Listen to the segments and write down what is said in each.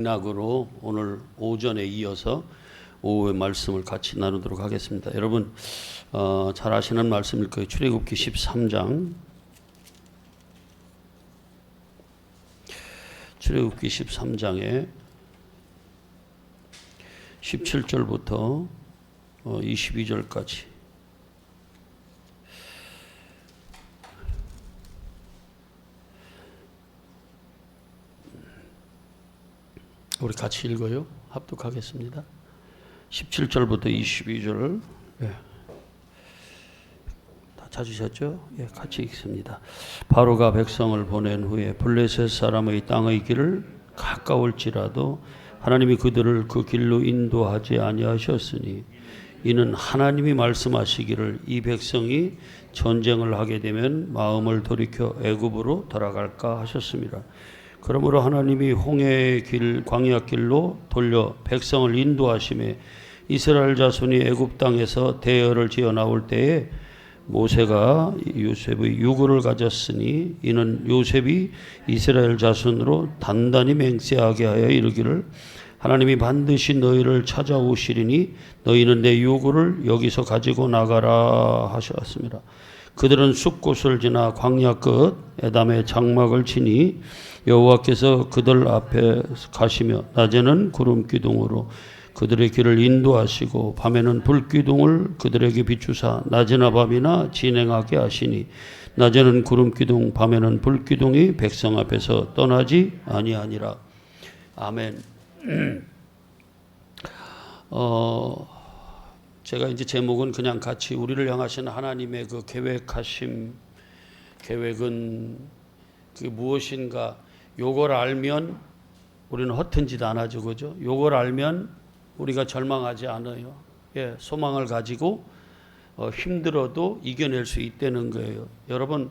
낙으로 오늘 오전에 이어서 오후의 말씀을 같이 나누도록 하겠습니다. 여러분 잘 아시는 말씀일 거예요. 출애굽기 13장 출애굽기 13장에 17절부터 22절까지 우리 같이 읽어요. 합독하겠습니다. 17절부터 22절 다 찾으셨죠? 같이 읽습니다. 바로가 백성을 보낸 후에 블레셋 사람의 땅의 길을 가까울지라도 하나님이 그들을 그 길로 인도하지 아니하셨으니 이는 하나님이 말씀하시기를 이 백성이 전쟁을 하게 되면 마음을 돌이켜 애굽으로 돌아갈까 하셨습니다. 그러므로 하나님이 홍해의 길 광야 길로 돌려 백성을 인도하심에 이스라엘 자손이 애굽 땅에서 대열을 지어 나올 때에 모세가 요셉의 유고를 가졌으니 이는 요셉이 이스라엘 자손으로 단단히 맹세하게 하여 이르기를 하나님이 반드시 너희를 찾아오시리니 너희는 내 유고를 여기서 가지고 나가라 하셨습니다. 그들은 숲곳을 지나 광야 끝 에담의 장막을 치니 여호와께서 그들 앞에 가시며 낮에는 구름 기둥으로 그들의 길을 인도하시고 밤에는 불 기둥을 그들에게 비추사 낮이나 밤이나 진행하게 하시니 낮에는 구름 기둥 밤에는 불 기둥이 백성 앞에서 떠나지 아니하니라. 아멘. 제가 이제 제목은 그냥 같이 우리를 향하신 하나님의 그 계획은 그게 무엇인가. 요걸 알면 우리는 허튼 짓 안 하죠, 그죠? 요걸 알면 우리가 절망하지 않아요. 소망을 가지고 힘들어도 이겨낼 수 있다는 거예요. 여러분,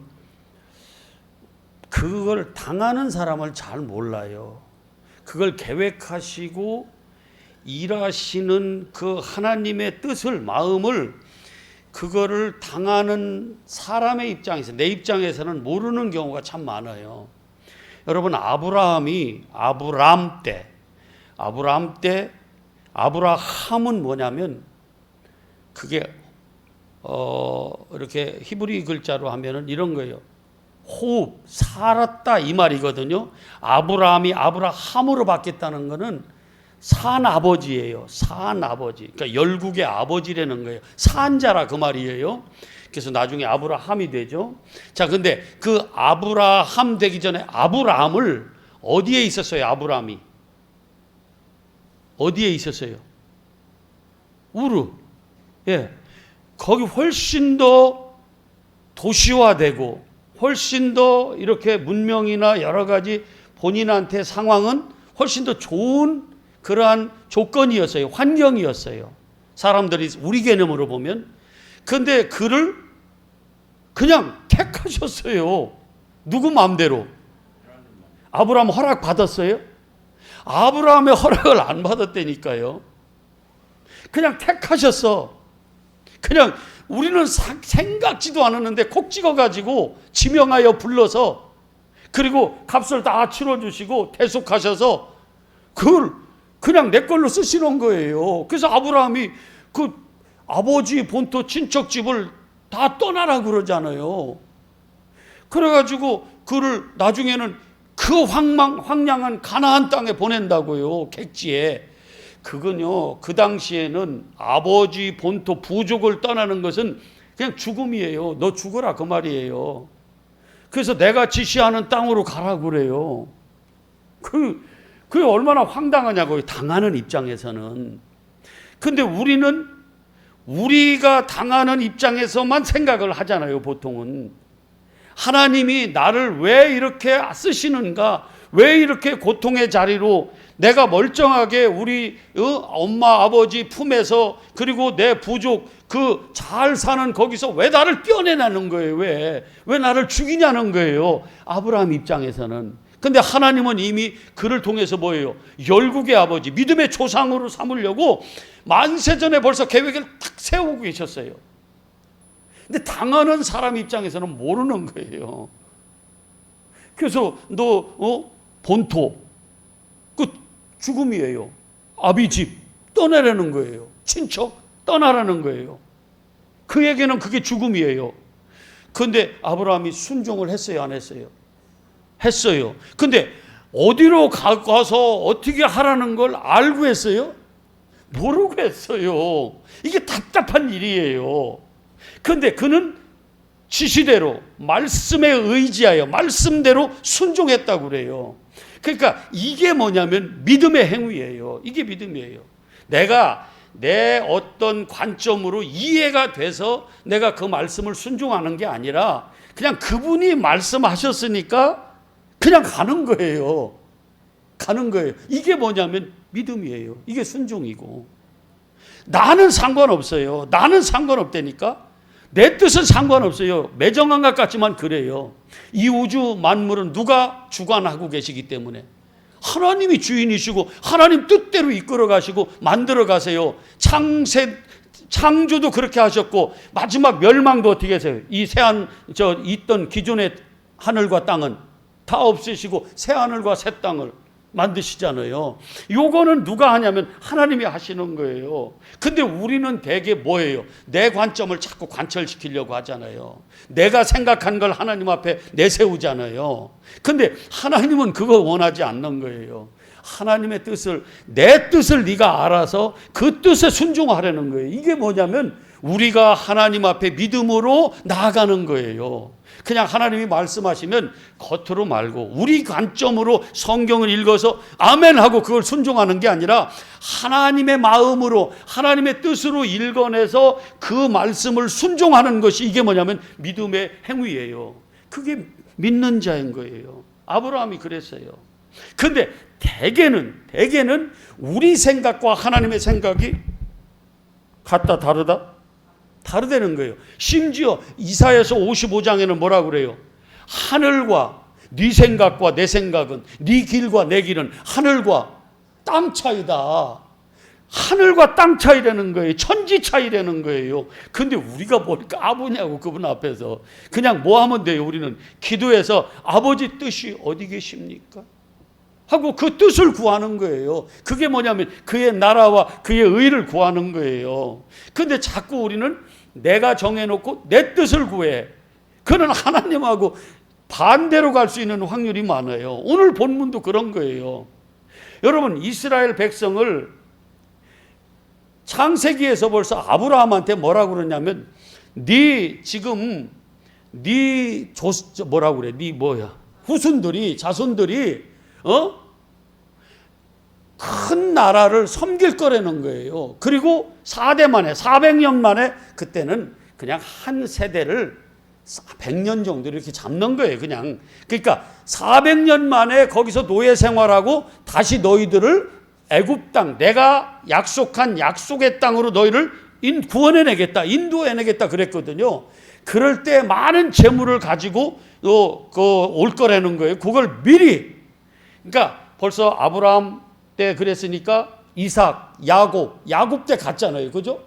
그걸 당하는 사람을 잘 몰라요. 그걸 계획하시고 일하시는 그 하나님의 뜻을, 마음을 그거를 당하는 사람의 입장에서, 내 입장에서는 모르는 경우가 참 많아요. 여러분, 아브라함은 뭐냐면 그게 이렇게 히브리 글자로 하면은 이런 거예요. 호흡, 살았다 이 말이거든요. 아브라함이 아브라함으로 바뀌었다는 거는 산 아버지예요. 산 아버지. 그러니까 열국의 아버지라는 거예요. 산자라 그 말이에요. 그래서 나중에 아브라함이 되죠. 자, 근데 그 아브라함 되기 전에 아브라함을 어디에 있었어요? 아브라함이 어디에 있었어요? 우르. 거기 훨씬 더 도시화되고 훨씬 더 이렇게 문명이나 여러 가지 본인한테 상황은 훨씬 더 좋은 그러한 조건이었어요. 환경이었어요. 사람들이 우리 개념으로 보면. 그런데 그를 그냥 택하셨어요. 누구 마음대로. 아브라함 허락 받았어요? 아브라함의 허락을 안 받았다니까요. 그냥 택하셨어. 그냥 우리는 생각지도 않았는데 콕 찍어가지고 지명하여 불러서 그리고 값을 다 치러주시고 대속하셔서 그걸 그냥 내 걸로 쓰시는 거예요. 그래서 아브라함이 그 아버지 본토 친척집을 다 떠나라 그러잖아요. 그래가지고 그를 나중에는 그 황량한 가나안 땅에 보낸다고요. 객지에. 그건요, 그 당시에는 아버지 본토 부족을 떠나는 것은 그냥 죽음이에요. 너 죽어라 그 말이에요. 그래서 내가 지시하는 땅으로 가라 그래요. 그게 얼마나 황당하냐고요. 당하는 입장에서는. 근데 우리가 당하는 입장에서만 생각을 하잖아요. 보통은. 하나님이 나를 왜 이렇게 쓰시는가? 왜 이렇게 고통의 자리로 내가 멀쩡하게 우리 엄마 아버지 품에서 그리고 내 부족 그 잘 사는 거기서 왜 나를 떼어내냐는 거예요. 왜 나를 죽이냐는 거예요. 아브라함 입장에서는. 근데 하나님은 이미 그를 통해서 뭐예요? 열국의 아버지, 믿음의 조상으로 삼으려고 만세전에 벌써 계획을 탁 세우고 계셨어요. 근데 당하는 사람 입장에서는 모르는 거예요. 그래서 너 본토 죽음이에요. 아비 집 떠나라는 거예요. 친척 떠나라는 거예요. 그에게는 그게 죽음이에요. 그런데 아브라함이 순종을 했어요, 안 했어요? 했어요. 근데 어디로 가서 어떻게 하라는 걸 알고 했어요? 모르고 했어요. 이게 답답한 일이에요. 그런데 그는 지시대로 말씀에 의지하여 말씀대로 순종했다고 그래요. 그러니까 이게 뭐냐면 믿음의 행위예요. 이게 믿음이에요. 내가 내 어떤 관점으로 이해가 돼서 내가 그 말씀을 순종하는 게 아니라 그냥 그분이 말씀하셨으니까 그냥 가는 거예요. 가는 거예요. 이게 뭐냐면 믿음이에요. 이게 순종이고. 나는 상관없어요. 나는 상관없다니까. 내 뜻은 상관없어요. 매정한 것 같지만 그래요. 이 우주 만물은 누가 주관하고 계시기 때문에 하나님이 주인이시고 하나님 뜻대로 이끌어 가시고 만들어 가세요. 창조도 그렇게 하셨고 마지막 멸망도 어떻게 하세요? 이 있던 기존의 하늘과 땅은 다 없애시고 새 하늘과 새 땅을 만드시잖아요. 요거는 누가 하냐면 하나님이 하시는 거예요. 근데 우리는 대개 뭐예요? 내 관점을 자꾸 관철시키려고 하잖아요. 내가 생각한 걸 하나님 앞에 내세우잖아요. 근데 하나님은 그거 원하지 않는 거예요. 하나님의 뜻을, 내 뜻을 네가 알아서 그 뜻에 순종하려는 거예요. 이게 뭐냐면 우리가 하나님 앞에 믿음으로 나아가는 거예요. 그냥 하나님이 말씀하시면 겉으로 말고 우리 관점으로 성경을 읽어서 아멘 하고 그걸 순종하는 게 아니라 하나님의 마음으로 하나님의 뜻으로 읽어내서 그 말씀을 순종하는 것이 이게 뭐냐면 믿음의 행위예요. 그게 믿는 자인 거예요. 아브라함이 그랬어요. 근데 대개는 우리 생각과 하나님의 생각이 같다 다르다? 다르다는 거예요. 심지어 이사야서 55장에는 뭐라 그래요? 하늘과 네 생각과 내 생각은, 네 길과 내 길은 하늘과 땅 차이다. 하늘과 땅 차이라는 거예요. 천지 차이라는 거예요. 근데 우리가 뭘 까부냐고 그분 앞에서. 그냥 뭐 하면 돼요? 우리는 기도해서 아버지 뜻이 어디 계십니까? 하고 그 뜻을 구하는 거예요. 그게 뭐냐면 그의 나라와 그의 의를 구하는 거예요. 근데 자꾸 우리는 내가 정해놓고 내 뜻을 구해. 그는 하나님하고 반대로 갈 수 있는 확률이 많아요. 오늘 본문도 그런 거예요. 여러분, 이스라엘 백성을 창세기에서 벌써 아브라함한테 뭐라고 그러냐면 후손들이 자손들이 큰 나라를 섬길 거라는 거예요. 그리고 4대 만에 400년 만에 그때는 그냥 한 세대를 100년 정도 이렇게 잡는 거예요. 그냥. 그러니까 400년 만에 거기서 노예 생활하고 다시 너희들을 애굽 땅, 내가 약속한 약속의 땅으로 너희를 구원해내겠다, 인도해내겠다 그랬거든요. 그럴 때 많은 재물을 가지고 올 거라는 거예요. 그걸 미리. 그러니까 벌써 아브라함 때 그랬으니까 이삭, 야곱 때 갔잖아요. 그죠?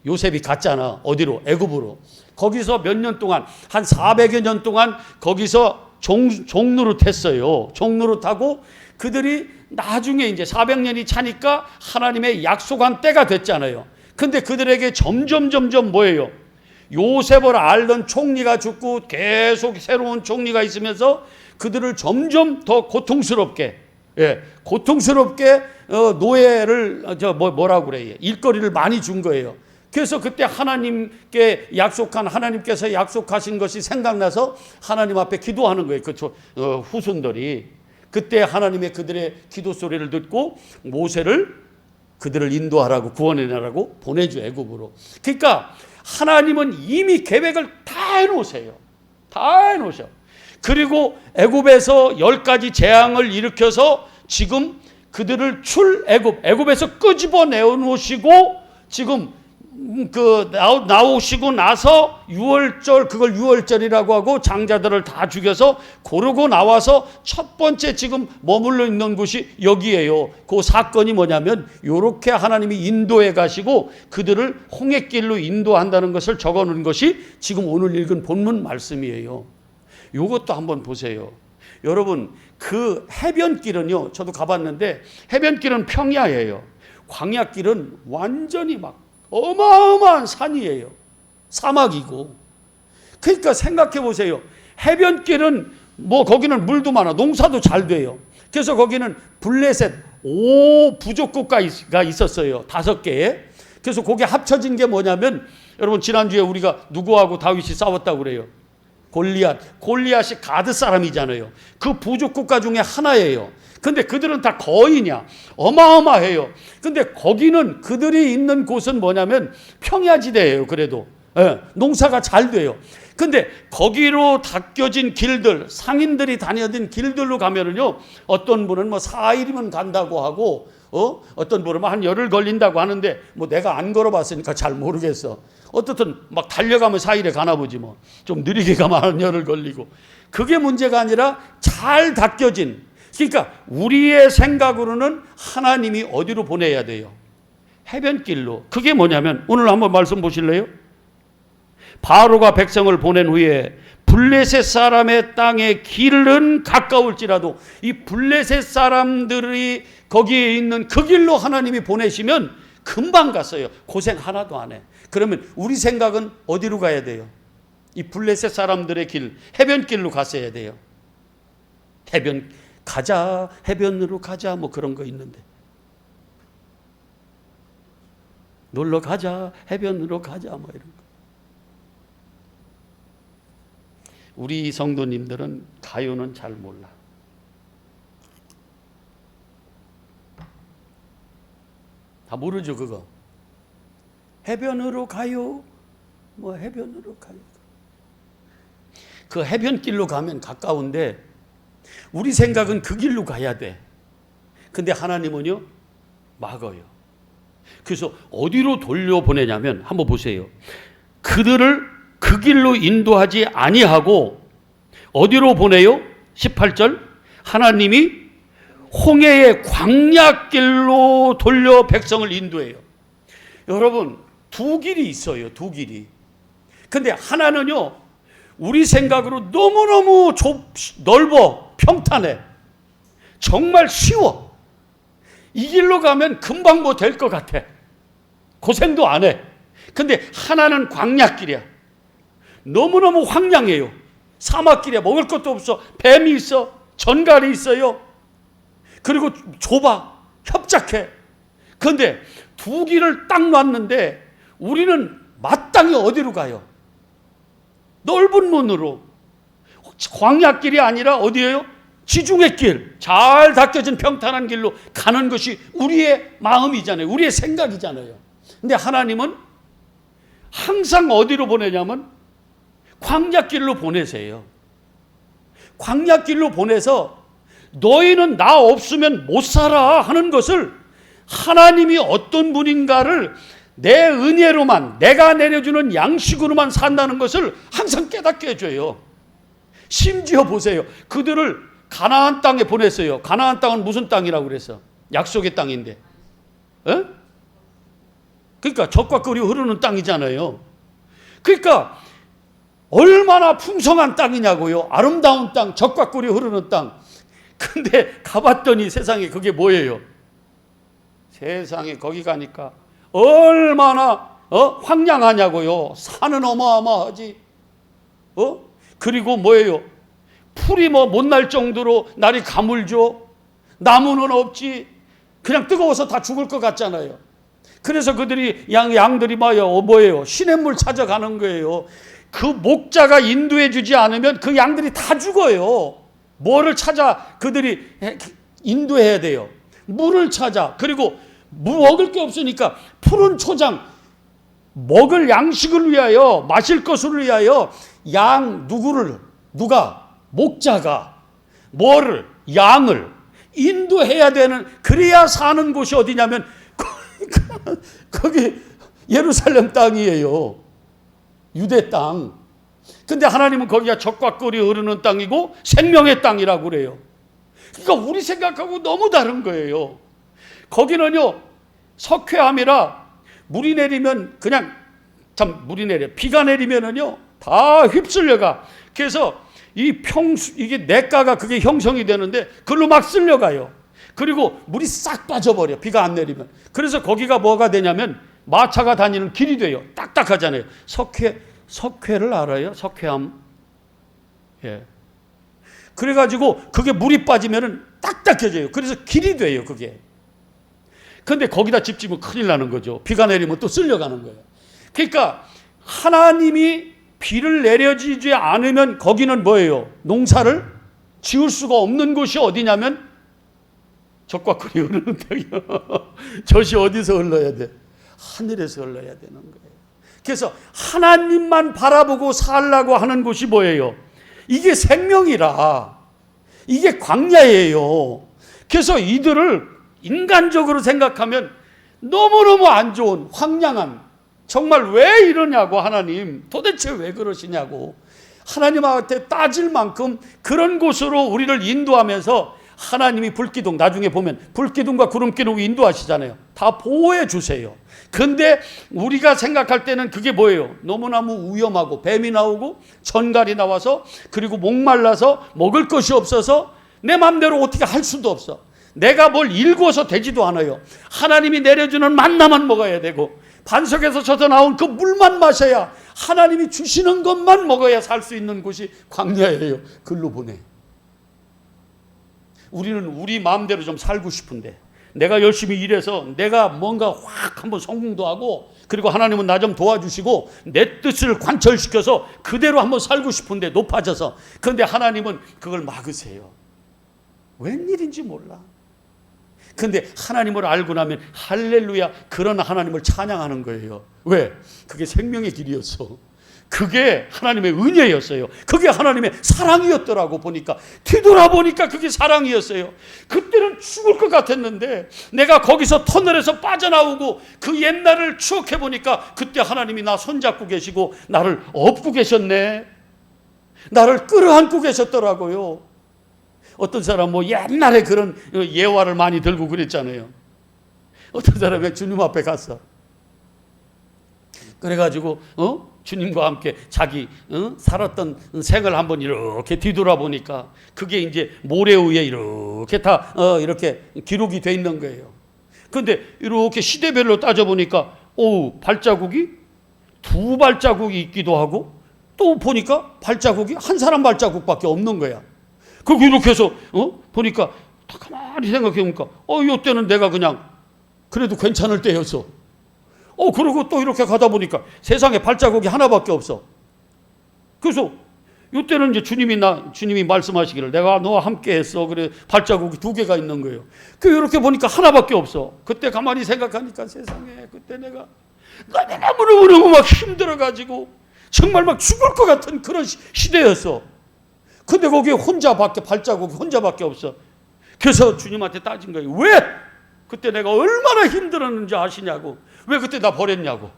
요셉이 갔잖아. 어디로? 애굽으로. 거기서 몇 년 동안, 한 400여 년 동안 거기서 종노릇했어요. 종노릇하고 그들이 나중에 이제 400년이 차니까 하나님의 약속한 때가 됐잖아요. 근데 그들에게 점점 뭐예요? 요셉을 알던 총리가 죽고 계속 새로운 총리가 있으면서 그들을 점점 더 고통스럽게 노예를 뭐라고 그래요? 일거리를 많이 준 거예요. 그래서 그때 하나님께 하나님께서 약속하신 것이 생각나서 하나님 앞에 기도하는 거예요. 후손들이. 그때 하나님의 그들의 기도 소리를 듣고 모세를 그들을 인도하라고 구원해내라고 보내줘 애굽으로. 그러니까 하나님은 이미 계획을 다 해놓으세요. 다 해놓으셔. 그리고 애굽에서 10가지 재앙을 일으켜서 지금 그들을 애굽에서 끄집어 내놓으시고 지금 나오시고 나서 그걸 유월절이라고 하고 장자들을 다 죽여서 고르고 나와서 첫 번째 지금 머물러 있는 곳이 여기예요. 그 사건이 뭐냐면 요렇게 하나님이 인도해 가시고 그들을 홍해길로 인도한다는 것을 적어 놓은 것이 지금 오늘 읽은 본문 말씀이에요. 요것도 한번 보세요. 여러분 그 해변길은요, 저도 가봤는데 해변길은 평야예요. 광야길은 완전히 막 어마어마한 산이에요. 사막이고. 그러니까 생각해 보세요. 해변길은 뭐 거기는 물도 많아, 농사도 잘 돼요. 그래서 거기는 블레셋 5부족국가 있었어요. 5개에. 그래서 거기에 합쳐진 게 뭐냐면, 여러분 지난주에 우리가 누구하고 다윗이 싸웠다고 그래요? 골리앗이 가드 사람이잖아요. 그 부족국가 중에 하나예요. 근데 그들은 다 거인이야. 어마어마해요. 근데 거기는, 그들이 있는 곳은 뭐냐면 평야지대예요. 그래도 농사가 잘 돼요. 근데 거기로 닦여진 길들, 상인들이 다니던 길들로 가면은요, 어떤 분은 뭐 4일이면 간다고 하고, 어떤 분은 한 열흘 걸린다고 하는데, 뭐 내가 안 걸어봤으니까 잘 모르겠어. 어떻든 막 달려가면 4일에 가나 보지 뭐. 좀 느리게 가면 한 열흘 걸리고. 그게 문제가 아니라 잘 닦여진. 그러니까 우리의 생각으로는 하나님이 어디로 보내야 돼요? 해변길로. 그게 뭐냐면, 오늘 한번 말씀 보실래요? 바로가 백성을 보낸 후에 블레셋 사람의 땅의 길은 가까울지라도, 이 블레셋 사람들이 거기에 있는 그 길로 하나님이 보내시면 금방 갔어요. 고생 하나도 안 해. 그러면 우리 생각은 어디로 가야 돼요? 이 블레셋 사람들의 길, 해변길로 갔어야 돼요. 해변 가자, 해변으로 가자, 뭐 그런 거 있는데, 놀러 가자, 해변으로 가자, 뭐 이런 거. 우리 성도님들은 가요는 잘 몰라. 다 모르죠, 그거. 해변으로 가요, 뭐 해변으로 가요. 그 해변길로 가면 가까운데 우리 생각은 그 길로 가야 돼. 근데 하나님은요, 막어요. 그래서 어디로 돌려보내냐면, 한번 보세요. 그들을 그 길로 인도하지 아니하고 어디로 보내요? 18절, 하나님이 홍해의 광야길로 돌려 백성을 인도해요. 여러분, 두 길이 있어요. 두 길이. 근데 하나는요, 우리 생각으로 너무너무 넓어, 평탄해, 정말 쉬워. 이 길로 가면 금방 뭐 될 것 같아. 고생도 안 해. 근데 하나는 광야길이야. 너무너무 황량해요. 사막길이야. 먹을 것도 없어. 뱀이 있어. 전갈이 있어요. 그리고 좁아. 협착해. 그런데 두 길을 딱 놨는데 우리는 마땅히 어디로 가요? 넓은 문으로. 광야길이 아니라 어디예요? 지중해 길, 잘 닦여진 평탄한 길로 가는 것이 우리의 마음이잖아요. 우리의 생각이잖아요. 근데 하나님은 항상 어디로 보내냐면 광야길로 보내세요. 광야길로 보내서 너희는 나 없으면 못 살아 하는 것을, 하나님이 어떤 분인가를 내 은혜로만, 내가 내려주는 양식으로만 산다는 것을 항상 깨닫게 해줘요. 심지어 보세요. 그들을 가나안 땅에 보냈어요. 가나안 땅은 무슨 땅이라고 그랬어? 약속의 땅인데. 에? 그러니까 젖과 꿀이 흐르는 땅이잖아요. 그러니까 얼마나 풍성한 땅이냐고요. 아름다운 땅, 젖과 꿀이 흐르는 땅. 근데 가봤더니 세상에 그게 뭐예요? 세상에 거기 가니까 얼마나 황량하냐고요. 산은 어마어마하지. 그리고 뭐예요? 풀이 뭐 못 날 정도로 날이 가물죠. 나무는 없지. 그냥 뜨거워서 다 죽을 것 같잖아요. 그래서 그들이 양들이 뭐예요? 시냇물 찾아가는 거예요. 그 목자가 인도해 주지 않으면 그 양들이 다 죽어요. 뭐를 찾아 그들이 인도해야 돼요? 물을 찾아. 그리고 먹을 게 없으니까 푸른 초장, 먹을 양식을 위하여, 마실 것을 위하여 누가? 목자가 뭐를? 양을 인도해야 되는, 그래야 사는 곳이 어디냐면 거기 예루살렘 땅이에요. 유대 땅. 근데 하나님은 거기가 젖과 꿀이 흐르는 땅이고 생명의 땅이라고 그래요. 그러니까 우리 생각하고 너무 다른 거예요. 거기는요, 석회암이라 물이 내리면 그냥, 물이 내려, 비가 내리면은요 다 휩쓸려가. 그래서 이게 냇가가 그게 형성이 되는데 그걸로 막 쓸려가요. 그리고 물이 싹 빠져버려. 비가 안 내리면. 그래서 거기가 뭐가 되냐면 마차가 다니는 길이 돼요. 딱딱하잖아요. 석회를 알아요? 석회암. 예. 그래가지고 그게 물이 빠지면은 딱딱해져요. 그래서 길이 돼요, 그게. 근데 거기다 집 지으면 큰일 나는 거죠. 비가 내리면 또 쓸려가는 거예요. 그러니까 하나님이 비를 내려주지 않으면 거기는 뭐예요? 농사를 지을 수가 없는 곳이 어디냐면 젖과 꿀이 흐르는 땅이요. 젖이 어디서 흘러야 돼? 하늘에서 흘러야 되는 거예요. 그래서 하나님만 바라보고 살라고 하는 곳이 뭐예요? 이게 생명이라. 이게 광야예요. 그래서 이들을 인간적으로 생각하면 너무너무 안 좋은 황량한, 정말 왜 이러냐고, 하나님 도대체 왜 그러시냐고 하나님한테 따질 만큼 그런 곳으로 우리를 인도하면서 하나님이 불기둥, 나중에 보면 불기둥과 구름기둥 인도하시잖아요. 다 보호해 주세요. 근데 우리가 생각할 때는 그게 뭐예요? 너무너무 위험하고 뱀이 나오고 전갈이 나와서 그리고 목말라서 먹을 것이 없어서 내 맘대로 어떻게 할 수도 없어. 내가 뭘 일궈서 되지도 않아요. 하나님이 내려주는 만나만 먹어야 되고 반석에서 젖어 나온 그 물만 마셔야, 하나님이 주시는 것만 먹어야 살 수 있는 곳이 광야예요. 글로 보내. 우리는 우리 마음대로 좀 살고 싶은데, 내가 열심히 일해서 내가 뭔가 확 한번 성공도 하고, 그리고 하나님은 나 좀 도와주시고 내 뜻을 관철시켜서 그대로 한번 살고 싶은데, 높아져서. 그런데 하나님은 그걸 막으세요. 웬일인지 몰라. 근데 하나님을 알고 나면 할렐루야, 그런 하나님을 찬양하는 거예요. 왜? 그게 생명의 길이었어. 그게 하나님의 은혜였어요. 그게 하나님의 사랑이었더라고. 보니까, 뒤돌아보니까 그게 사랑이었어요. 그때는 죽을 것 같았는데 내가 거기서 터널에서 빠져나오고 그 옛날을 추억해보니까 그때 하나님이 나 손잡고 계시고 나를 업고 계셨네. 나를 끌어안고 계셨더라고요. 어떤 사람 뭐 옛날에 그런 예화를 많이 들고 그랬잖아요. 어떤 사람이 주님 앞에 갔어. 그래가지고 주님과 함께 자기 살았던 생을 한번 이렇게 뒤돌아보니까 그게 이제 모래 위에 이렇게 다 이렇게 기록이 돼 있는 거예요. 그런데 이렇게 시대별로 따져보니까 발자국이 2발자국이 있기도 하고, 또 보니까 발자국이 한 사람 발자국밖에 없는 거야. 그리고 이렇게 해서 보니까 가만히 생각해보니까 이때는 내가 그냥 그래도 괜찮을 때였어. 그리고 또 이렇게 가다 보니까 세상에 발자국이 하나밖에 없어. 그래서 이때는 이제 주님이 말씀하시기를 내가 너와 함께 했어. 그래, 발자국이 2개가 있는 거예요. 그 이렇게 보니까 하나밖에 없어. 그때 가만히 생각하니까 세상에, 그때 내가 너무너무 막 힘들어가지고 정말 막 죽을 것 같은 그런 시대였어. 근데 거기에 발자국이 혼자밖에 없어. 그래서 주님한테 따진 거예요. 왜? 그때 내가 얼마나 힘들었는지 아시냐고. 왜 그때 나 버렸냐고.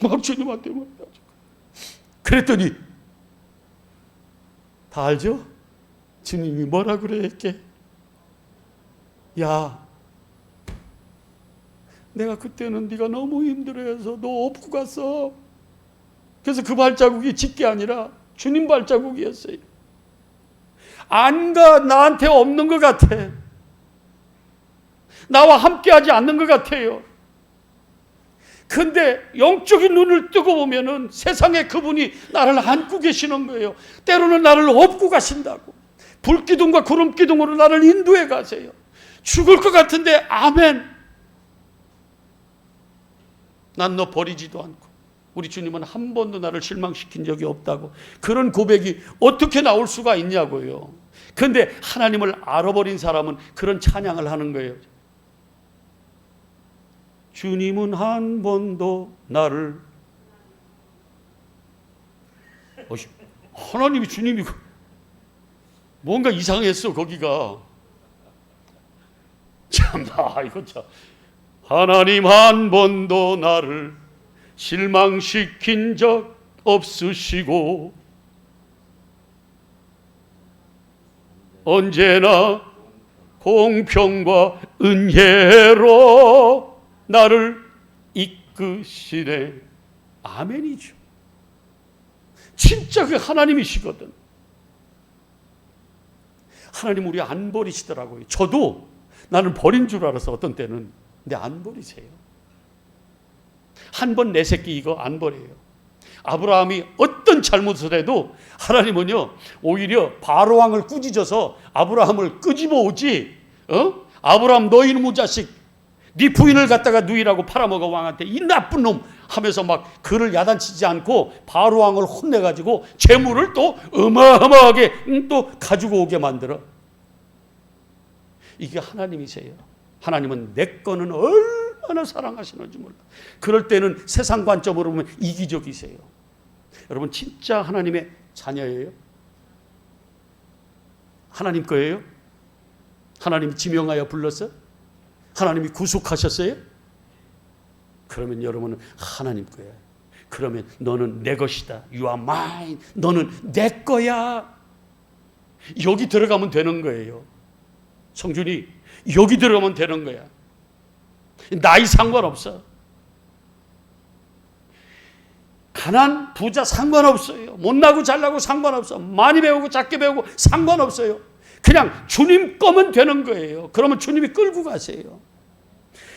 막 주님한테 막 따진 거예요. 그랬더니 다 알죠? 주님이 뭐라 그랬게? 야, 내가 그때는 네가 너무 힘들어해서 너 업고 갔어. 그래서 그 발자국이 짙게 아니라 주님 발자국이었어요. 안가 나한테 없는 것 같아. 나와 함께하지 않는 것 같아요. 근데 영적인 눈을 뜨고 보면은 세상에 그분이 나를 안고 계시는 거예요. 때로는 나를 업고 가신다고. 불기둥과 구름기둥으로 나를 인도해 가세요. 죽을 것 같은데 아멘. 난 너 버리지도 않고. 우리 주님은 한 번도 나를 실망시킨 적이 없다고. 그런 고백이 어떻게 나올 수가 있냐고요. 그런데 하나님을 알아버린 사람은 그런 찬양을 하는 거예요. 주님은 한 번도 나를, 하나님이 주님이 뭔가 이상했어. 거기가 참나, 이거 참. 하나님 한 번도 나를 실망시킨 적 없으시고 언제나 공평과 은혜로 나를 이끄시네. 아멘이죠. 진짜 그 하나님이시거든. 하나님 우리 안 버리시더라고요. 저도 나는 버린 줄 알아서 어떤 때는. 근데 안 버리세요. 한 번 내 새끼 이거 안 버려요. 아브라함이 어떤 잘못을 해도 하나님은요 오히려 바로왕을 꾸짖어서 아브라함을 끄집어 오지. 아브라함 너 이놈의 자식, 네 부인을 갖다가 누이라고 팔아먹어 왕한테 이 나쁜 놈 하면서 막 그를 야단치지 않고 바로왕을 혼내가지고 재물을 또 어마어마하게 또 가지고 오게 만들어. 이게 하나님이세요. 하나님은 내 거는 얼마나 사랑하시는지 몰라. 그럴 때는 세상 관점으로 보면 이기적이세요. 여러분 진짜 하나님의 자녀예요? 하나님 거예요? 하나님 지명하여 불렀어요? 하나님이 구속하셨어요? 그러면 여러분은 하나님 거야. 그러면 너는 내 것이다. You are mine. 너는 내 거야. 여기 들어가면 되는 거예요. 성준이 여기 들어가면 되는 거야. 나이 상관없어. 가난 부자 상관없어요. 못나고 잘나고 상관없어. 많이 배우고 작게 배우고 상관없어요. 그냥 주님 거면 되는 거예요. 그러면 주님이 끌고 가세요.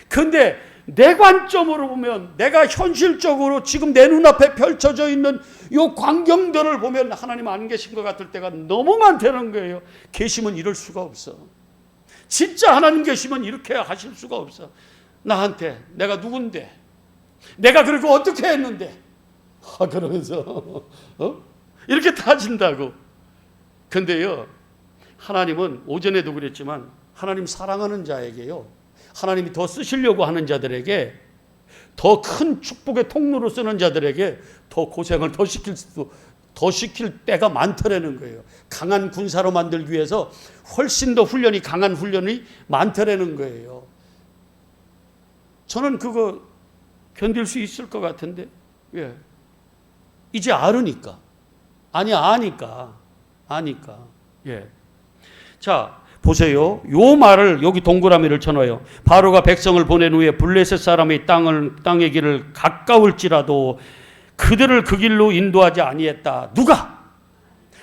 그런데 내 관점으로 보면 내가 현실적으로 지금 내 눈앞에 펼쳐져 있는 이 광경들을 보면 하나님 안 계신 것 같을 때가 너무 많다는 거예요. 계시면 이럴 수가 없어. 진짜 하나님 계시면 이렇게 하실 수가 없어. 나한테 내가 누군데, 내가 그렇게 어떻게 했는데 그러면서 이렇게 따진다고. 근데요 하나님은 오전에도 그랬지만 하나님 사랑하는 자에게요, 하나님이 더 쓰시려고 하는 자들에게, 더 큰 축복의 통로로 쓰는 자들에게 더 고생을 더 시킬 때가 많더라는 거예요. 강한 군사로 만들기 위해서 훨씬 더 훈련이 강한 훈련이 많더라는 거예요. 저는 그거 견딜 수 있을 것 같은데, 예. 이제 알으니까. 아니까. 예. 자, 보세요. 요 말을 여기 동그라미를 쳐놔요. 바로가 백성을 보낸 후에 블레셋 사람의 땅의 길을 가까울지라도 그들을 그 길로 인도하지 아니했다. 누가?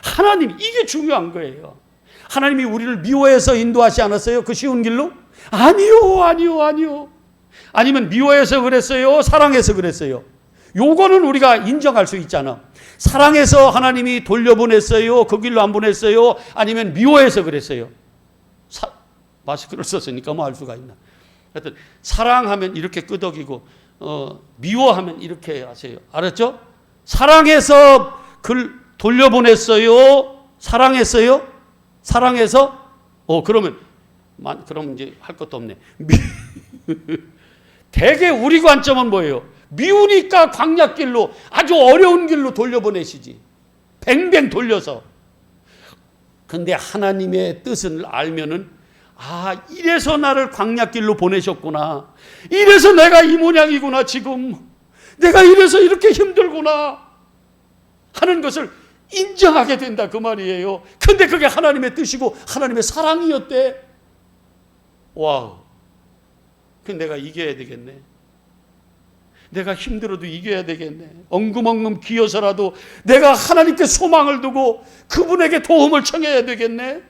하나님. 이게 중요한 거예요. 하나님이 우리를 미워해서 인도하지 않았어요? 그 쉬운 길로? 아니요. 아니면 미워해서 그랬어요? 사랑해서 그랬어요? 요거는 우리가 인정할 수 있잖아. 사랑해서 하나님이 돌려보냈어요? 그 길로 안 보냈어요? 아니면 미워해서 그랬어요? 마스크를 썼으니까 뭐 알 수가 있나. 하여튼 사랑하면 이렇게 끄덕이고 미워하면 이렇게 하세요. 알았죠? 사랑해서 돌려보냈어요? 사랑했어요? 사랑해서? 그러면 이제 할 것도 없네. 대개 우리 관점은 뭐예요? 미우니까 광야길로, 아주 어려운 길로 돌려보내시지. 뱅뱅 돌려서. 근데 하나님의 뜻을 알면은, 이래서 나를 광야길로 보내셨구나. 이래서 내가 이 모양이구나, 지금. 내가 이래서 이렇게 힘들구나. 하는 것을 인정하게 된다, 그 말이에요. 근데 그게 하나님의 뜻이고 하나님의 사랑이었대. 와우. 근데 내가 이겨야 되겠네. 내가 힘들어도 이겨야 되겠네. 엉금엉금 기어서라도 내가 하나님께 소망을 두고 그분에게 도움을 청해야 되겠네.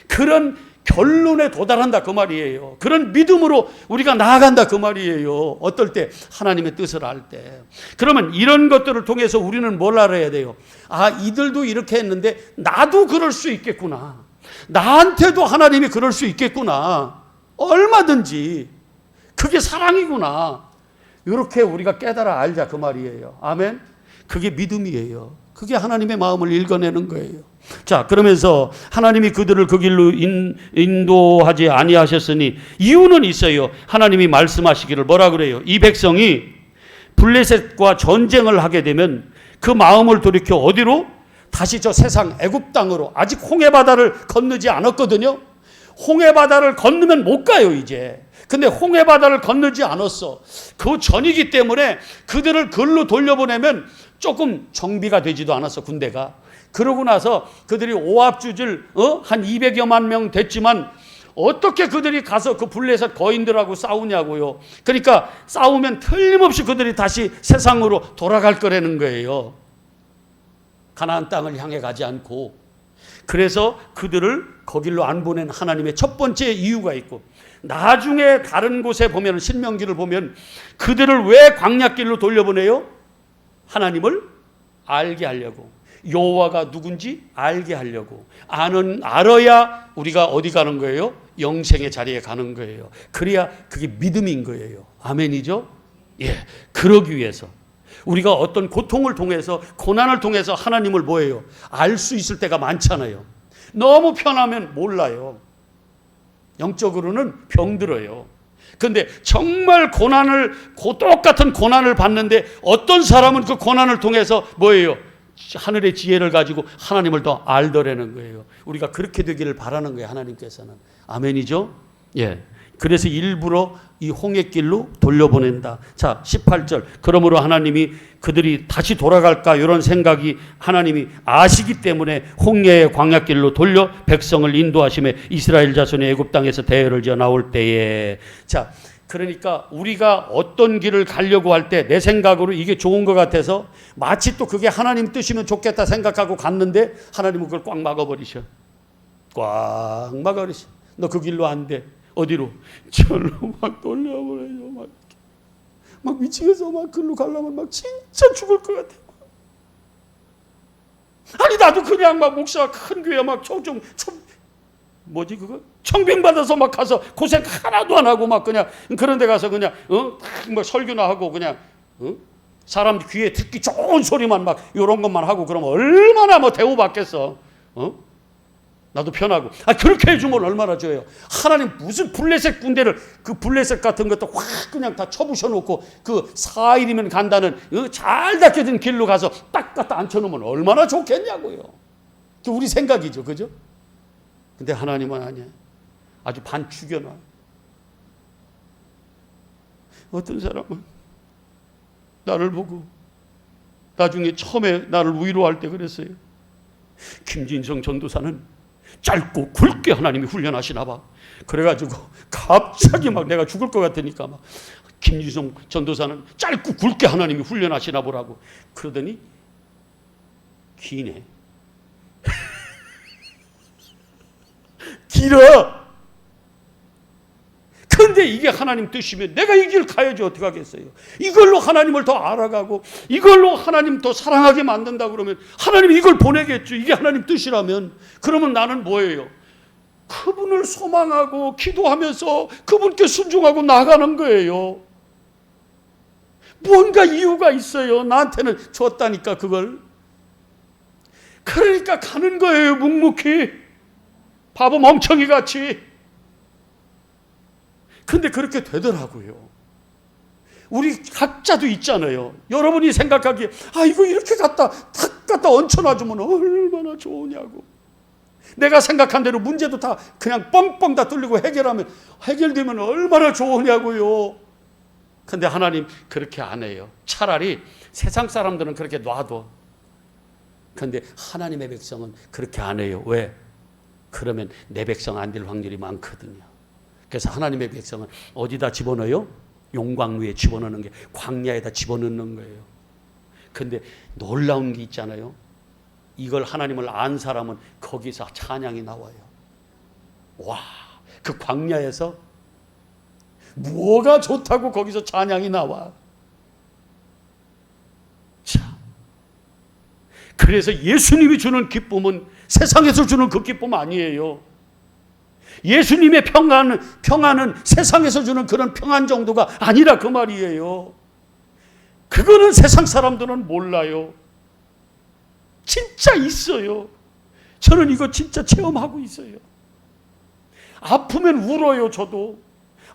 그런 결론에 도달한다, 그 말이에요. 그런 믿음으로 우리가 나아간다, 그 말이에요. 어떨 때? 하나님의 뜻을 알 때. 그러면 이런 것들을 통해서 우리는 뭘 알아야 돼요? 이들도 이렇게 했는데 나도 그럴 수 있겠구나. 나한테도 하나님이 그럴 수 있겠구나. 얼마든지. 그게 사랑이구나. 이렇게 우리가 깨달아 알자, 그 말이에요. 아멘. 그게 믿음이에요. 그게 하나님의 마음을 읽어내는 거예요. 자, 그러면서 하나님이 그들을 그 길로 인도하지 아니하셨으니 이유는 있어요. 하나님이 말씀하시기를 뭐라 그래요? 이 백성이 블레셋과 전쟁을 하게 되면 그 마음을 돌이켜 어디로? 다시 저 세상 애굽 땅으로. 아직 홍해바다를 건너지 않았거든요. 홍해바다를 건너면 못 가요, 이제. 근데 홍해바다를 건너지 않았어. 그 전이기 때문에 그들을 글로 돌려보내면 조금 정비가 되지도 않았어, 군대가. 그러고 나서 그들이 오합주질 한 200여만 명 됐지만 어떻게 그들이 가서 그 블레셋 거인들하고 싸우냐고요. 그러니까 싸우면 틀림없이 그들이 다시 세상으로 돌아갈 거라는 거예요. 가나안 땅을 향해 가지 않고. 그래서 그들을 거길로 안 보낸 하나님의 첫 번째 이유가 있고, 나중에 다른 곳에 보면, 신명기를 보면 그들을 왜 광야길로 돌려보내요? 하나님을 알게 하려고, 여호와가 누군지 알게 하려고. 알아야 우리가 어디 가는 거예요? 영생의 자리에 가는 거예요. 그래야 그게 믿음인 거예요. 아멘이죠? 예, 그러기 위해서 우리가 어떤 고통을 통해서, 고난을 통해서 하나님을 뭐예요? 알 수 있을 때가 많잖아요. 너무 편하면 몰라요. 영적으로는 병들어요. 그런데 정말 똑같은 고난을 받는데 어떤 사람은 그 고난을 통해서 뭐예요? 하늘의 지혜를 가지고 하나님을 더 알더라는 거예요. 우리가 그렇게 되기를 바라는 거예요, 하나님께서는. 아멘이죠? 예. 그래서 일부러 이 홍해길로 돌려보낸다. 자, 18절. 그러므로 하나님이 그들이 다시 돌아갈까 이런 생각이 하나님이 아시기 때문에 홍해의 광야길로 돌려 백성을 인도하심에 이스라엘 자손이 애굽 땅에서 대열을 지어 나올 때에. 자, 그러니까 우리가 어떤 길을 가려고 할 때 내 생각으로 이게 좋은 것 같아서 마치 또 그게 하나님 뜻이면 좋겠다 생각하고 갔는데 하나님은 그걸 꽉 막아버리셔. 꽉 막아버리셔. 너 그 길로 안 돼. 어디로? 절로 막 돌려버려요. 막 미치겠어. 막 글로 가려면 막 진짜 죽을 것 같아. 아니 나도 그냥 막 목사 큰 교회 막 뭐지 그거? 청빙 받아서 막 가서 고생 하나도 안 하고 막 그냥 그런 데 가서 그냥 뭐 설교나 하고 그냥 사람 귀에 듣기 좋은 소리만 막 이런 것만 하고 그러면 얼마나 뭐 대우받겠어. 나도 편하고. 그렇게 해주면 얼마나 좋아요. 하나님 무슨 블레셋 군대를, 그 블레셋 같은 것도 확 그냥 다 쳐부셔놓고 그 4일이면 간다는 잘 닦여진 길로 가서 딱 갖다 앉혀놓으면 얼마나 좋겠냐고요. 우리 생각이죠. 그죠? 근데 하나님은 아니야. 아주 반 죽여놔. 어떤 사람은 나를 보고 나중에 처음에 나를 위로할 때 그랬어요. 김진성 전도사는 짧고 굵게 하나님이 훈련하시나 봐. 그래가지고 갑자기 막 내가 죽을 것 같으니까 막 김진성 전도사는 짧고 굵게 하나님이 훈련하시나 보라고. 그러더니 기네. 길어. 그런데 이게 하나님 뜻이면 내가 이 길 가야지 어떻게 하겠어요. 이걸로 하나님을 더 알아가고 이걸로 하나님 더 사랑하게 만든다 그러면 하나님이 이걸 보내겠죠. 이게 하나님 뜻이라면. 그러면 나는 뭐예요? 그분을 소망하고 기도하면서 그분께 순종하고 나가는 거예요. 뭔가 이유가 있어요. 나한테는 줬다니까 그걸. 그러니까 가는 거예요. 묵묵히. 바보 멍청이 같이. 근데 그렇게 되더라고요. 우리 각자도 있잖아요. 여러분이 생각하기에 이거 이렇게 탁 갖다 얹혀놔주면 얼마나 좋으냐고. 내가 생각한 대로 문제도 다 그냥 뻥뻥 다 뚫리고 해결되면 얼마나 좋으냐고요. 근데 하나님 그렇게 안 해요. 차라리 세상 사람들은 그렇게 놔둬. 근데 하나님의 백성은 그렇게 안 해요. 왜? 그러면 내 백성 안 될 확률이 많거든요. 그래서 하나님의 백성은 어디다 집어넣어요? 용광 위에 집어넣는 게, 광야에다 집어넣는 거예요. 근데 놀라운 게 있잖아요. 이걸 하나님을 안 사람은 거기서 찬양이 나와요. 와, 그 광야에서 뭐가 좋다고 거기서 찬양이 나와. 자, 그래서 예수님이 주는 기쁨은 세상에서 주는 그 기쁨 아니에요. 예수님의 평안은 세상에서 주는 그런 평안 정도가 아니라 그 말이에요. 그거는 세상 사람들은 몰라요. 진짜 있어요. 저는 이거 진짜 체험하고 있어요. 아프면 울어요. 저도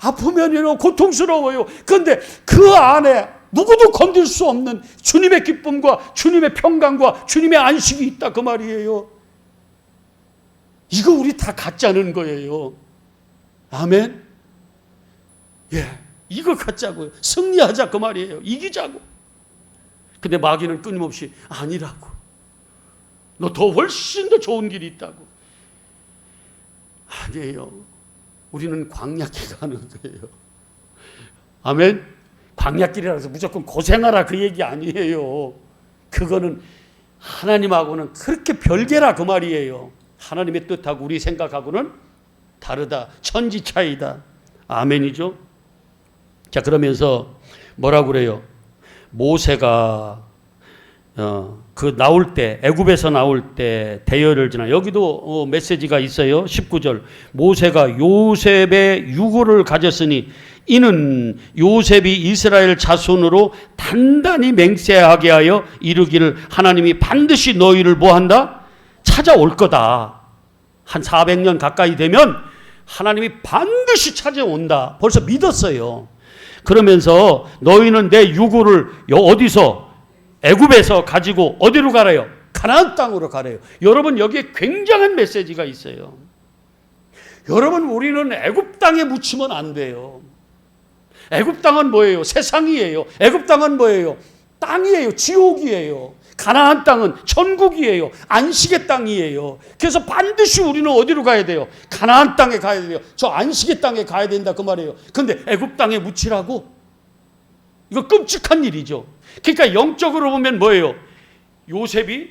아프면 고통스러워요. 그런데 그 안에 누구도 건들 수 없는 주님의 기쁨과 주님의 평강과 주님의 안식이 있다 그 말이에요. 이거 우리 다 갖자는 거예요. 아멘. 예, 이거 갖자고요. 승리하자 그 말이에요. 이기자고. 근데 마귀는 끊임없이 아니라고. 너 더 훨씬 더 좋은 길이 있다고. 아니에요. 우리는 광야길 가는 거예요. 아멘. 광야길이라서 무조건 고생하라 그 얘기 아니에요. 그거는 하나님하고는 그렇게 별개라 그 말이에요. 하나님의 뜻하고 우리 생각하고는 다르다. 천지 차이다. 아멘이죠. 자, 그러면서 뭐라고 그래요? 모세가 그 나올 때, 애굽에서 나올 때 대열을 지나, 여기도 메시지가 있어요. 19절. 모세가 요셉의 유고를 가졌으니 이는 요셉이 이스라엘 자손으로 단단히 맹세하게 하여 이르기를 하나님이 반드시 너희를 뭐한다? 찾아올 거다. 한 400년 가까이 되면 하나님이 반드시 찾아온다. 벌써 믿었어요. 그러면서 너희는 내 유고를 어디서? 애굽에서 가지고 어디로 가래요? 가나안 땅으로 가래요. 여러분, 여기에 굉장한 메시지가 있어요. 여러분, 우리는 애굽 땅에 묻히면 안 돼요. 애굽 땅은 뭐예요? 세상이에요. 애굽 땅은 뭐예요? 땅이에요. 지옥이에요. 가나안 땅은 천국이에요. 안식의 땅이에요. 그래서 반드시 우리는 어디로 가야 돼요? 가나안 땅에 가야 돼요. 저 안식의 땅에 가야 된다 그 말이에요. 그런데 애굽 땅에 묻히라고? 이거 끔찍한 일이죠. 그러니까 영적으로 보면 뭐예요? 요셉이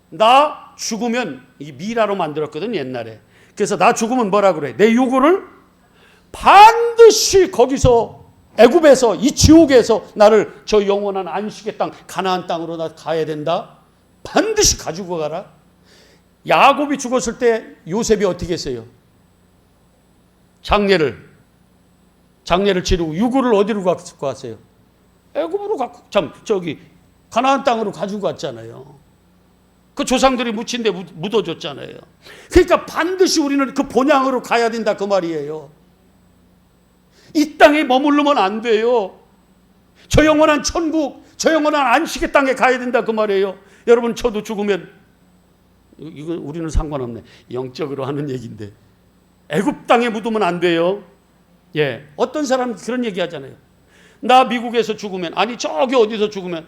나 죽으면, 이 미라로 만들었거든 옛날에. 그래서 나 죽으면 뭐라 그래? 내 유고를 반드시 거기서 애굽에서, 이 지옥에서 나를 저 영원한 안식의 땅 가나안 땅으로 나 가야 된다. 반드시 가지고 가라. 야곱이 죽었을 때 요셉이 어떻게 했어요? 장례를 치르고 유고를 어디로 갖고 왔어요? 애굽으로 갖고, 가나안 땅으로 가지고 갔잖아요. 그 조상들이 묻힌 데 묻어줬잖아요. 그러니까 반드시 우리는 그 본향으로 가야 된다 그 말이에요. 이 땅에 머무르면 안 돼요. 저 영원한 천국, 저 영원한 안식의 땅에 가야 된다 그 말이에요. 여러분, 저도 죽으면, 이거 우리는 상관없네. 영적으로 하는 얘기인데, 애굽 땅에 묻으면 안 돼요. 예, 어떤 사람은 그런 얘기 하잖아요. 나 미국에서 죽으면, 아니 저기 어디서 죽으면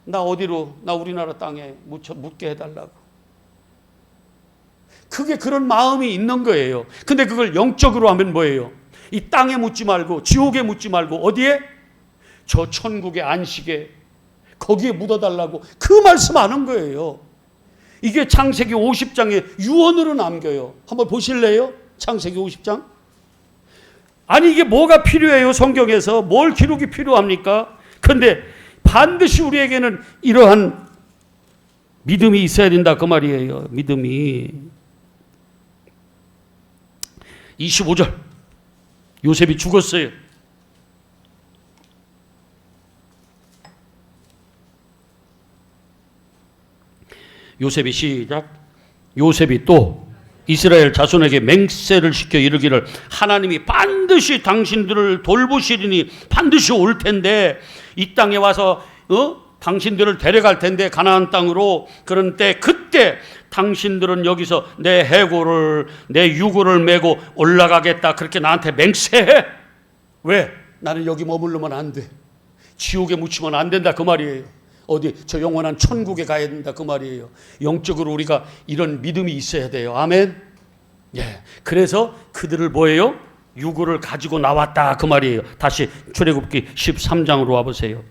나 어디로, 나 우리나라 땅에 묻게 해달라고. 그게 그런 마음이 있는 거예요. 근데 그걸 영적으로 하면 뭐예요? 이 땅에 묻지 말고, 지옥에 묻지 말고, 어디에? 저 천국의 안식에, 거기에 묻어달라고 그 말씀하는 거예요. 이게 창세기 50장에 유언으로 남겨요. 한번 보실래요? 창세기 50장. 아니 이게 뭐가 필요해요? 성경에서 뭘 기록이 필요합니까? 그런데 반드시 우리에게는 이러한 믿음이 있어야 된다 그 말이에요. 믿음이. 25절. 요셉이 죽었어요. 요셉이 시작. 요셉이 또 이스라엘 자손에게 맹세를 시켜 이르기를 하나님이 반드시 당신들을 돌보시리니 반드시 올 텐데 이 땅에 와서 당신들을 데려갈 텐데 가나안 땅으로. 그런데 그때 당신들은 여기서 내 해골을, 내 유고를 메고 올라가겠다 그렇게 나한테 맹세해. 왜? 나는 여기 머무르면 안 돼. 지옥에 묻히면 안 된다 그 말이에요. 어디? 저 영원한 천국에 가야 된다 그 말이에요. 영적으로 우리가 이런 믿음이 있어야 돼요. 아멘. 예. 그래서 그들을 뭐예요? 유고를 가지고 나왔다 그 말이에요. 다시 출애굽기 13장으로 와보세요.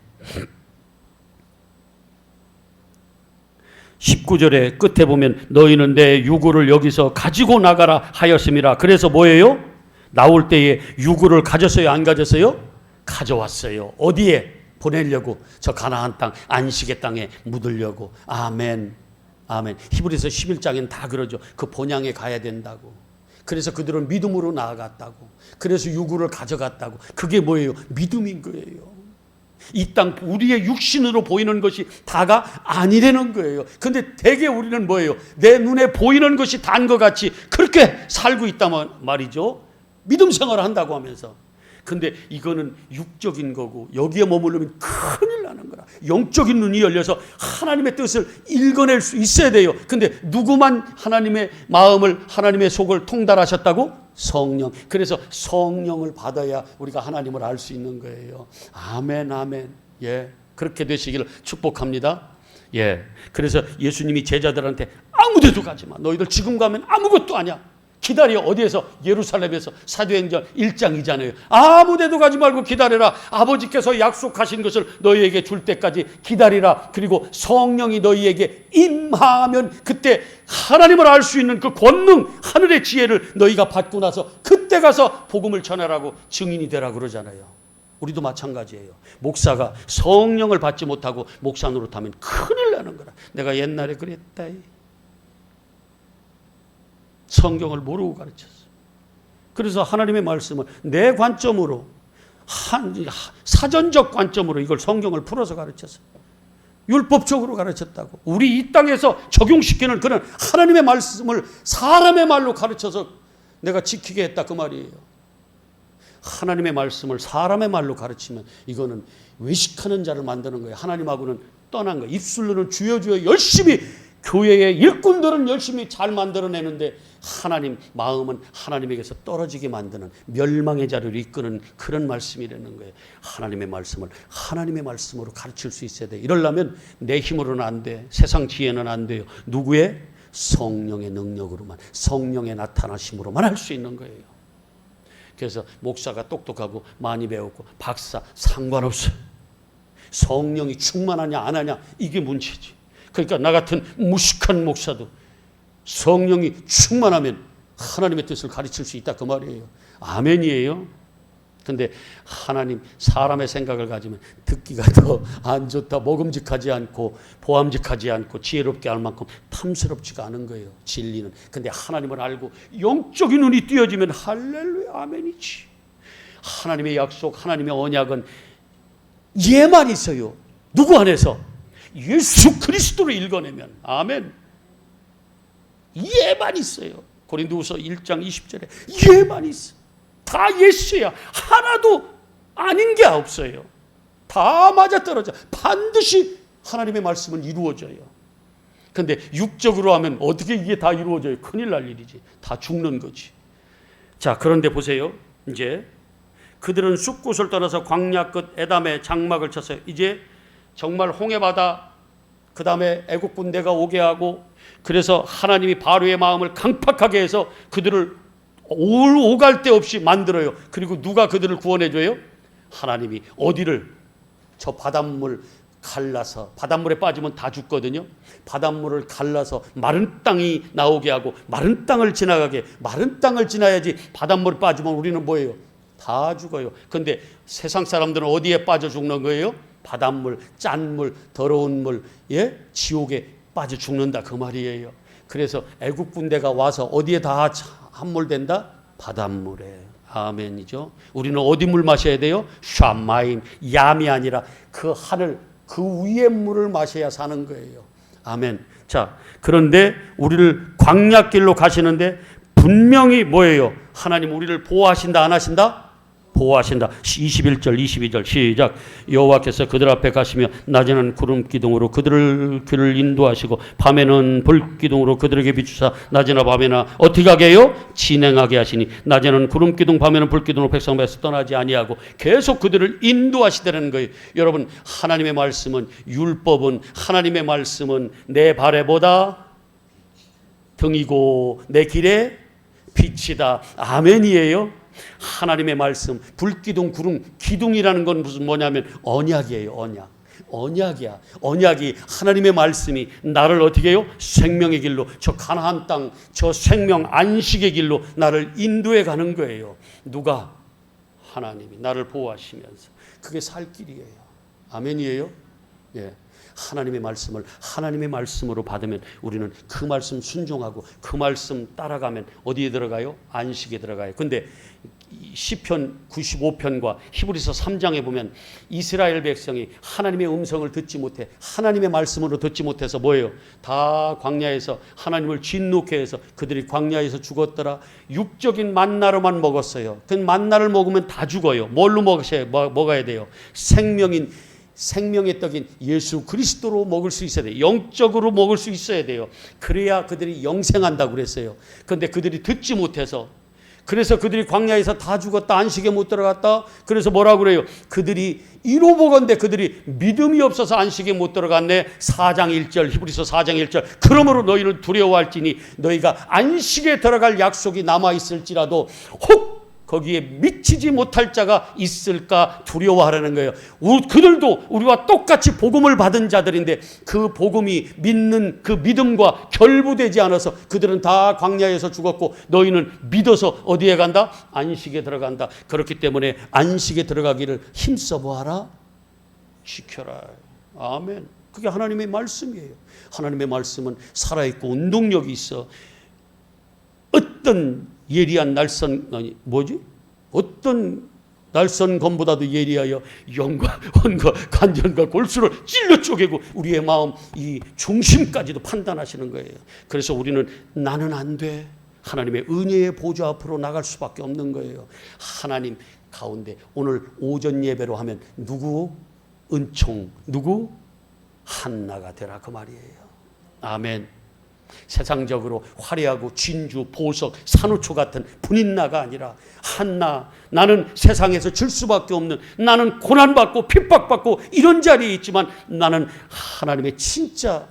19절에 끝에 보면 너희는 내 유고를 여기서 가지고 나가라 하였음이라. 그래서 뭐예요? 나올 때에 유고를 가졌어요? 안 가졌어요? 가져왔어요. 어디에? 보내려고. 저 가나안 땅, 안식의 땅에 묻으려고. 아멘. 아멘. 히브리서 11장에는 다 그러죠. 그 본향에 가야 된다고. 그래서 그들은 믿음으로 나아갔다고. 그래서 유고를 가져갔다고. 그게 뭐예요? 믿음인 거예요. 이 땅 우리의 육신으로 보이는 것이 다가 아니라는 거예요. 근데 대개 우리는 뭐예요? 내 눈에 보이는 것이 다인 것 같이 그렇게 살고 있단 말이죠. 믿음 생활을 한다고 하면서. 근데 이거는 육적인 거고 여기에 머무르면 큰일 나는 거라. 영적인 눈이 열려서 하나님의 뜻을 읽어낼 수 있어야 돼요. 근데 누구만 하나님의 마음을, 하나님의 속을 통달하셨다고? 성령. 그래서 성령을 받아야 우리가 하나님을 알 수 있는 거예요. 아멘, 아멘. 예, 그렇게 되시기를 축복합니다. 예, 그래서 예수님이 제자들한테 아무데도 가지 마. 너희들 지금 가면 아무것도 아니야. 기다려. 어디에서? 예루살렘에서. 사도행전 1장이잖아요. 아무 데도 가지 말고 기다려라. 아버지께서 약속하신 것을 너희에게 줄 때까지 기다리라. 그리고 성령이 너희에게 임하면 그때 하나님을 알 수 있는 그 권능, 하늘의 지혜를 너희가 받고 나서 그때 가서 복음을 전하라고 증인이 되라 그러잖아요. 우리도 마찬가지예요. 목사가 성령을 받지 못하고 목사 노릇하면 큰일 나는 거라. 내가 옛날에 그랬다. 성경을 모르고 가르쳤어. 그래서 하나님의 말씀을 내 관점으로, 사전적 관점으로 이걸 성경을 풀어서 가르쳤어. 율법적으로 가르쳤다고. 우리 이 땅에서 적용시키는 그런 하나님의 말씀을 사람의 말로 가르쳐서 내가 지키게 했다 그 말이에요. 하나님의 말씀을 사람의 말로 가르치면 이거는 외식하는 자를 만드는 거예요. 하나님하고는 떠난 거예요. 입술로는 주여 주여 열심히, 교회의 일꾼들은 열심히 잘 만들어내는데 하나님 마음은 하나님에게서 떨어지게 만드는, 멸망의 자를 이끄는 그런 말씀이라는 거예요. 하나님의 말씀을 하나님의 말씀으로 가르칠 수 있어야 돼. 이러려면 내 힘으로는 안 돼. 세상 지혜는 안 돼요. 누구의? 성령의 능력으로만, 성령의 나타나심으로만 할 수 있는 거예요. 그래서 목사가 똑똑하고 많이 배웠고 박사 상관없어요. 성령이 충만하냐 안 하냐 이게 문제지. 그러니까 나 같은 무식한 목사도 성령이 충만하면 하나님의 뜻을 가르칠 수 있다 그 말이에요. 아멘이에요. 근데 하나님, 사람의 생각을 가지면 듣기가 더 안 좋다, 먹음직하지 않고 보암직하지 않고 지혜롭게 할 만큼 탐스럽지가 않은 거예요, 진리는. 근데 하나님을 알고 영적인 눈이 띄어지면 할렐루야 아멘이지. 하나님의 약속, 하나님의 언약은 예만 있어요. 누구 안에서? 예수 그리스도로 읽어내면 아멘. 예만 있어요. 고린도후서 1장 20절에 예만 있어. 다 예수야. 하나도 아닌 게 없어요. 다 맞아떨어져. 반드시 하나님의 말씀은 이루어져요. 근데 육적으로 하면 어떻게 이게 다 이루어져요? 큰일 날 일이지. 다 죽는 거지. 자, 그런데 보세요. 이제 그들은 숲곳을 떠나서 광야 끝 에담에 장막을 쳤어요. 이제 정말 홍해바다, 그 다음에 애국 군대가 오게 하고, 그래서 하나님이 바로의 마음을 강팍하게 해서 그들을 오갈 데 없이 만들어요. 그리고 누가 그들을 구원해줘요? 하나님이. 어디를? 저 바닷물 갈라서, 바닷물에 빠지면 다 죽거든요. 바닷물을 갈라서 마른 땅이 나오게 하고, 마른 땅을 지나가게, 마른 땅을 지나야지. 바닷물에 빠지면 우리는 뭐예요? 다 죽어요. 근데 세상 사람들은 어디에 빠져 죽는 거예요? 바닷물, 짠물, 더러운 물, 예? 지옥에 빠져 죽는다 그 말이에요. 그래서 애국 군대가 와서 어디에 다 함몰된다? 바닷물에. 아멘이죠. 우리는 어디 물 마셔야 돼요? 샤마임, 얌이 아니라 그 하늘, 그 위의 물을 마셔야 사는 거예요. 아멘. 자, 그런데 우리를 광야길로 가시는데 분명히 뭐예요? 하나님 우리를 보호하신다 안 하신다? 보호하신다. 21절 22절 시작. 여호와께서 그들 앞에 가시며 낮에는 구름 기둥으로 그들을 길을 인도하시고 밤에는 불 기둥으로 그들에게 비추사 낮이나 밤에나 어떻게 하게 해요? 진행하게 하시니 낮에는 구름 기둥 밤에는 불 기둥으로 백성 앞에서 떠나지 아니하고 계속 그들을 인도하시다는 거예요. 여러분, 하나님의 말씀은, 율법은, 하나님의 말씀은 내 발에 뭐다? 등이고 내 길에 빛이다. 아멘이에요. 하나님의 말씀, 불기둥, 구름, 기둥이라는 건 무슨 뭐냐면 언약이에요. 언약. 언약이야. 언약이, 하나님의 말씀이 나를 어떻게 해요? 생명의 길로, 저 가나안 땅, 저 생명 안식의 길로 나를 인도해 가는 거예요. 누가? 하나님이 나를 보호하시면서. 그게 살 길이에요. 아멘이에요. 예. 하나님의 말씀을 하나님의 말씀으로 받으면 우리는 그 말씀 순종하고 그 말씀 따라가면 어디에 들어가요? 안식에 들어가요. 근데 시편 95편과 히브리서 3장에 보면 이스라엘 백성이 하나님의 음성을 듣지 못해, 하나님의 말씀으로 듣지 못해서 뭐예요? 다 광야에서 하나님을 진노케 해서 그들이 광야에서 죽었더라. 육적인 만나로만 먹었어요. 그 만나를 먹으면 다 죽어요. 뭘로 먹어야 돼요? 생명의 떡인 예수 그리스도로 먹을 수 있어야 돼요. 영적으로 먹을 수 있어야 돼요. 그래야 그들이 영생한다고 그랬어요. 그런데 그들이 듣지 못해서 그래서 그들이 광야에서 다 죽었다. 안식에 못 들어갔다. 그래서 뭐라고 그래요? 그들이 이로보건대 그들이 믿음이 없어서 안식에 못 들어갔네. 4장 1절 히브리서 4장 1절 그러므로 너희는 두려워할지니 너희가 안식에 들어갈 약속이 남아있을지라도 혹 거기에 미치지 못할 자가 있을까 두려워하라는 거예요. 그들도 우리와 똑같이 복음을 받은 자들인데 그 복음이 믿는 그 믿음과 결부되지 않아서 그들은 다 광야에서 죽었고 너희는 믿어서 어디에 간다? 안식에 들어간다. 그렇기 때문에 안식에 들어가기를 힘써 보아라. 지켜라. 아멘. 그게 하나님의 말씀이에요. 하나님의 말씀은 살아있고 운동력이 있어. 어떤 예리한 어떤 날선검보다도 예리하여 영과 혼과 관절과 골수를 찔러 쪼개고 우리의 마음 이 중심까지도 판단하시는 거예요. 그래서 우리는 나는 안 돼. 하나님의 은혜의 보좌 앞으로 나갈 수밖에 없는 거예요. 하나님 가운데 오늘 오전 예배로 하면 누구? 은총, 누구? 한나가 되라 그 말이에요. 아멘. 세상적으로 화려하고 진주, 보석, 산호초 같은 분인나가 아니라 한나. 나는 세상에서 질 수밖에 없는, 나는 고난받고 핍박받고 이런 자리에 있지만 나는 하나님의 진짜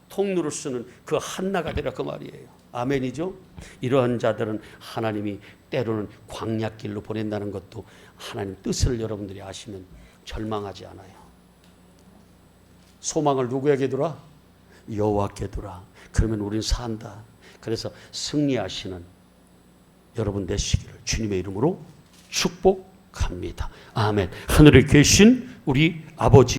통로를 쓰는 그 한나가 되라 그 말이에요. 아멘이죠? 이러한 자들은 하나님이 때로는 광야길로 보낸다는 것도 하나님 뜻을 여러분들이 아시면 절망하지 않아요. 소망을 누구에게 두라? 여호와께 두라. 그러면 우리는 산다. 그래서 승리하시는 여러분 되시기를 주님의 이름으로 축복합니다. 아멘. 하늘에 계신 우리 아버지